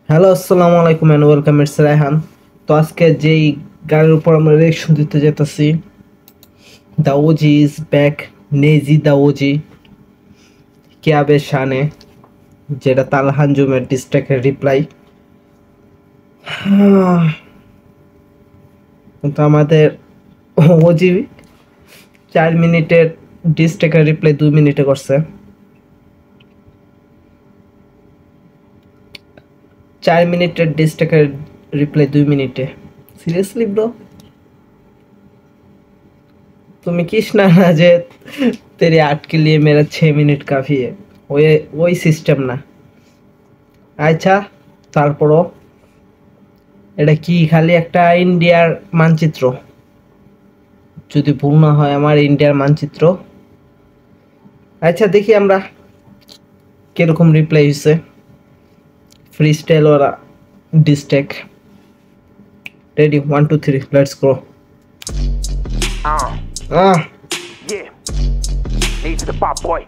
Hello, আসসালামু আলাইকুম and welcome, it's Raihan. তো আজকে যেই গানের উপর আমরা রিঅ্যাকশন দিতে যেতেছি, দ্য ওজি ইজ ব্যাক। নেজি দ্য ওজি কিয়া বে শানে, যেটা তালহান জুমের ডিস্ট্রাক্টের রিপ্লাই। কিন্তু আমাদের ওজি 4 মিনিটের ডিস্ট্রাক্টের রিপ্লাই 2 মিনিটে করছে। 4 মিনিটের ডিস্ট্রাক্টের রিপ্লাই 2 মিনিটে। সিরিয়াসলি ব্রো, তুমি कृष्णा ना जे तेरे 8 के लिए मेरा 6 मिनट काफी है, ওই সিস্টেম না। আচ্ছা, তারপরও এটা কি খালি একটা ইন্ডিয়ার মানচিত্র? যদি ভুল না হয় আমার ইন্ডিয়ার মানচিত্র। আচ্ছা, দেখি আমরা কিরকম রিপ্লাই হয়েছে। ফ্রি স্টাইল ওরা ডিস্টেক। Ready, 1 2 3 let's go. Yeah, need to the pop boy.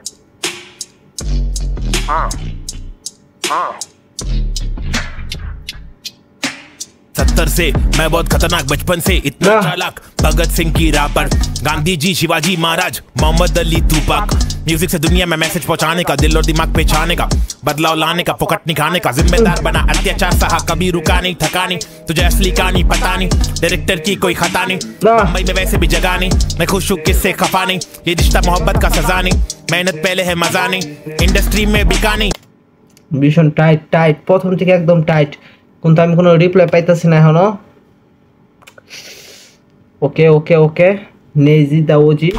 70 से मैं बहुत खतरनाक, बचपन से इतना चालाक। भगत सिंह की राह पर गांधी जी, शिवाजी महाराज, मोहम्मद अली तूपाक। म्यूजिक से दुनिया में मैसेज पहुंचाने का, दिल और दिमाग पे छाने का, बदलाव लाने का, फोकट नहीं खाने का। जिम्मेदार बना, अत्याचार सहा, कभी रुका नहीं, थका नहीं। तुझे असली कहानी पता नहीं, डायरेक्टर की कोई खता नहीं। मुंबई में वैसे भी जगह नहीं, मैं खुश हूँ किससे खफा नहीं। ये रिश्ता मोहब्बत का सजा नहीं, मेहनत पहले है मजा नहीं, इंडस्ट्री में बिका नहीं। ভীষণ টাইট টাইট, প্রথম থেকে একদম টাইট, কিন্তু আমি কোনো রিপ্লাই পাইতেছি না এখনো। ওকে ওকে ওকে, নেজি দা ওজি।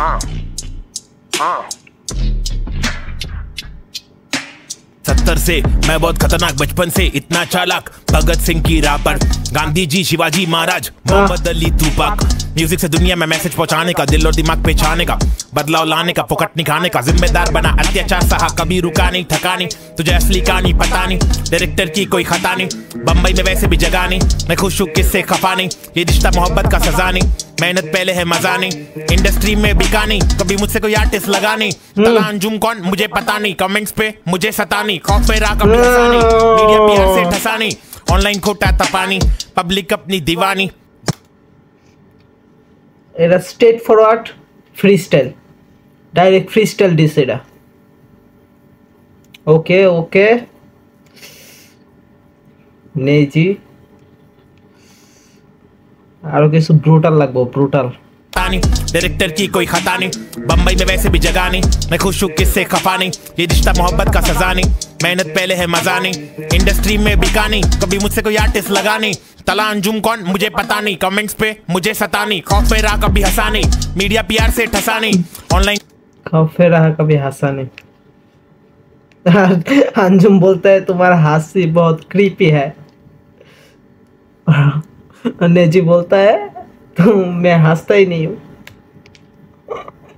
70 से मैं बहुत खतरनाक, बचपन से इतना चालाक। भगत सिंह की राह पर गांधी जी, शिवाजी महाराज, मोहम्मद अली तूपाक। म्यूजिक से दुनिया में मैसेज पहुंचाने का, दिल और दिमाग पे छाने का, बदलाव लाने का, फोकट नहीं खाने का। जिम्मेदार बना, अत्याचार सहा, कभी रुका नहीं, थका नहीं। तुझे असली कहानी पता नहीं, डायरेक्टर की कोई खता नहीं। बम्बई में वैसे भी जगह नहीं, मैं खुश हूँ किससे खफा नहीं। ये रिश्ता मोहब्बत का सजा नहीं, मेहनत पहले है मजा नहीं, इंडस्ट्री में बिका नहीं। कभी मुझसे कोई आर्टिस्ट लगा नहीं, तला अंजुम कौन मुझे पता नहीं। कमेंट्स पे मुझे सतानी, खौफ पे राह कभी हंसानी, मीडिया प्यार से ठसानी, ऑनलाइन खोटा तपानी, पब्लिक अपनी दीवानी। এটা straight forward free style, direct free style this এটা। ওকে ওকে, নেজি আরো কিছু ব্রুটাল লাগবো, ব্রুটাল। डायरेक्टर की कोई खता नहीं, बम्बई में वैसे भी जगह नहीं, मैं खुश हूँ किससे खफा नहीं। ये रिश्ता मोहब्बत का सजा नहीं, मेहनत पहले है मजा नहीं, इंडस्ट्री में बिका नहीं। कभी मुझसे कोई आर्टिस्ट लगा नहीं, तला अंजुम कौन मुझे पता नहीं। कमेंट्स पे मुझे सतानी, खौफ पे राह कभी हंसानी, मीडिया पीआर से ठसानी, ऑनलाइन खौफ पे रहा कभी हंसानी। अंजुम बोलता है तुम्हारा हास्य बहुत क्रीपी है। नेजी बोलता है तो मैं हंसता ही नहीं हूँ।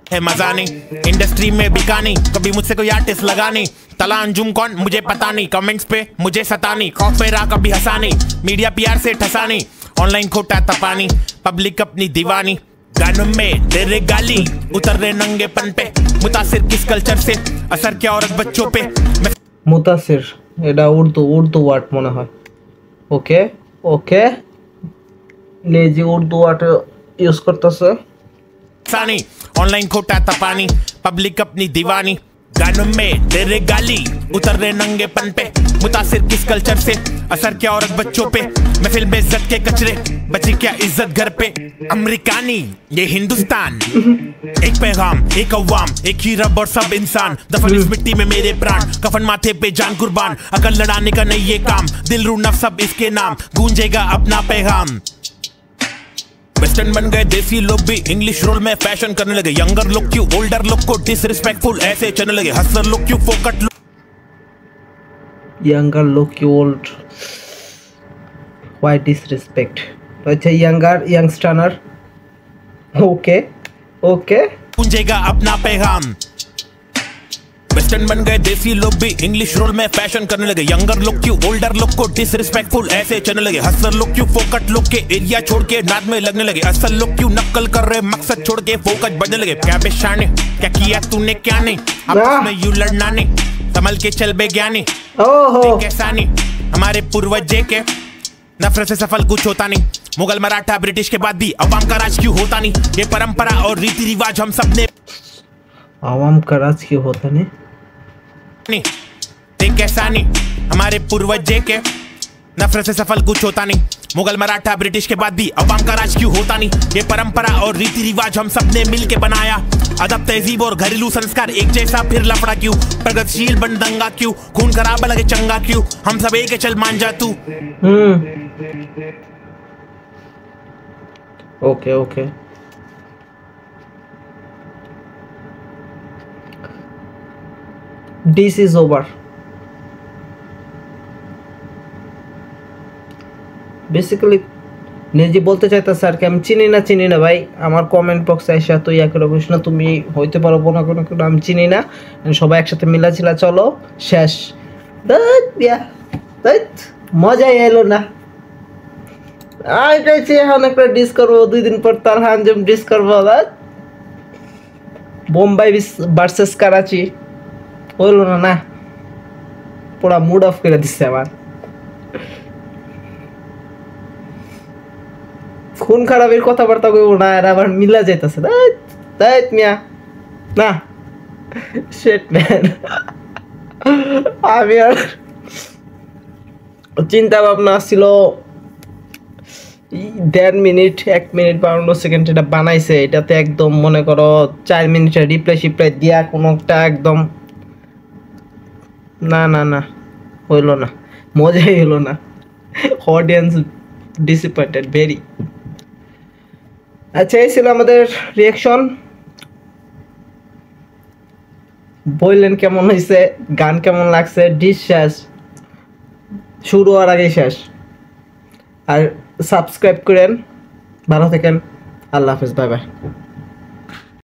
है मजा नहीं, इंडस्ट्री में बिका नहीं। कभी मुझसे कोई आर्टिस्ट लगा नहीं, तला अंजुम कौन मुझे पता नहीं। कमेंट्स पे मुझे सतानी, खौफ पे राह कभी हंसानी, मीडिया पीआर से ठसानी, ऑनलाइन खोटा तपानी, पब्लिक अपनी दीवानी। गानों में तेरे गाली उतर रहे नंगेपन पे, मुतासिर किस कल्चर से, असर क्या औरत बच्चों पे। মুতাসির, এটা উর্দু ওয়ার্ড মনে হয়। ওকে ওকে, নেজি উর্দু ওয়ার্ড ইউজ করতেছে। सानी, ऑनलाइन खोटा तपानी, पब्लिक अपनी दीवानी। गानों में तेरे गाली उतर रहे नंगेपन पे, मुतासिर किस कल्चर से, असर क्या औरत बच्चों पे। महफिल में इज्जत के कचरे, बची क्या इज्जत घर पे। अमेरिकानी ये हिंदुस्तान, एक पैगाम एक अवाम, एक ही रब और सब इंसान। दफन इस मिट्टी में मेरे प्राण, कफन माथे पे जान कुर्बान। अकल लड़ाने का नहीं ये काम, दिल रू नफ सब इसके नाम, गूंजेगा अपना पैगाम। वेस्टर्न बन गए देसी लोग भी, इंग्लिश रोल में फैशन करने लगे। यंगर लोग क्यों ओल्डर लोग को डिसरिस्पेक्टफुल ऐसे चलने लगे। हसलर लोग क्यों फोकट यंगर लोग की ओल्ड व्हाई डिसरिस्पेक्ट। अच्छा, यंगर यंगस्टरनर। ओके ओके, गूंजेगा अपना पैगाम। वेस्टर्न बन गए देसी लोग भी, इंग्लिश रोल में फैशन करने लगे। यंगर लोग क्यों ओल्डर लोग को डिसरिस्पेक्टफुल ऐसे चलने लगे। हसलर लोग क्यों फोकट लोग के एरिया छोड़ के नाद में लगने लगे। असल लोग क्यों नक्कल कर रहे, मकसद छोड़ के फोकस बढ़ने लगे। क्या बेशाने, क्या किया तूने क्या नहीं, आपस में यूं लड़ना नहीं, संभल के चल बे ज्ञानी। कैसा नहीं हमारे पूर्वज के नफरत से सफल कुछ होता नहीं। मुगल मराठा ब्रिटिश के बाद भी अवाम का राज क्यों होता नहीं? ये परंपरा और रीति रिवाज हम सब ने आवाम का राज क्यों होता नहीं? देख कैसा नहीं, हमारे पूर्वज के नफरत से सफल कुछ होता नहीं। मुगल मराठा ब्रिटिश के बाद भी अवाम का राज क्यों होता नहीं? ये परंपरा और रीति रिवाज हम सब ने मिल के बनाया। अदब तहजीब और घरेलू संस्कार एक जैसा, फिर लफड़ा क्यों? प्रगतिशील बन दंगा क्यों? खून खराब लगे चंगा क्यों? हम सब एक चल मान जा तू। Okay okay, this is over. Basically নিজে বলতে চাইতেছে আর কি, আমি চিনি না ভাই। আমার কমেন্ট বক্সে এসে তো ইয়া করে বলিস না, তুমি হইতে পারো না কোনো, আমি চিনি না। সবাই একসাথে মিলাচিলা চলো, শেষ। মজাই এলো না। এটাই এখন একটা ডিস করবো, 2 দিন পর তার হানজম ডিস করবো। বোম্বাই ভার্সেস করাচি হইলো না, পুরা মুড অফ করে দিচ্ছে আমার। খুন খারাপের কথাবার্তা কইব না, আর আবার মিলা যাইতেছে মিয়া না। শিট ম্যান, আমি আর চিন্তা ভাবনা ছিল 1.5 মিনিট 1 মিনিট 52 সেকেন্ড এটা বানাইছে, এটাতে একদম মনে করো 4 মিনিটের রিপ্লাই দিয়া কোনোটা একদম না হইল না, মজাই হইল না। Audience disappointed very. আচ্ছা, এই ছিল আমাদের রিয়াকশন। বললেন কেমন হয়েছে, গান কেমন লাগছে? ডিশ শেষ, শুরু হওয়ার আগেই শেষ। আর সাবস্ক্রাইব করেন, ভালো থাকেন, আল্লাহ হাফেজ, বাই বাই।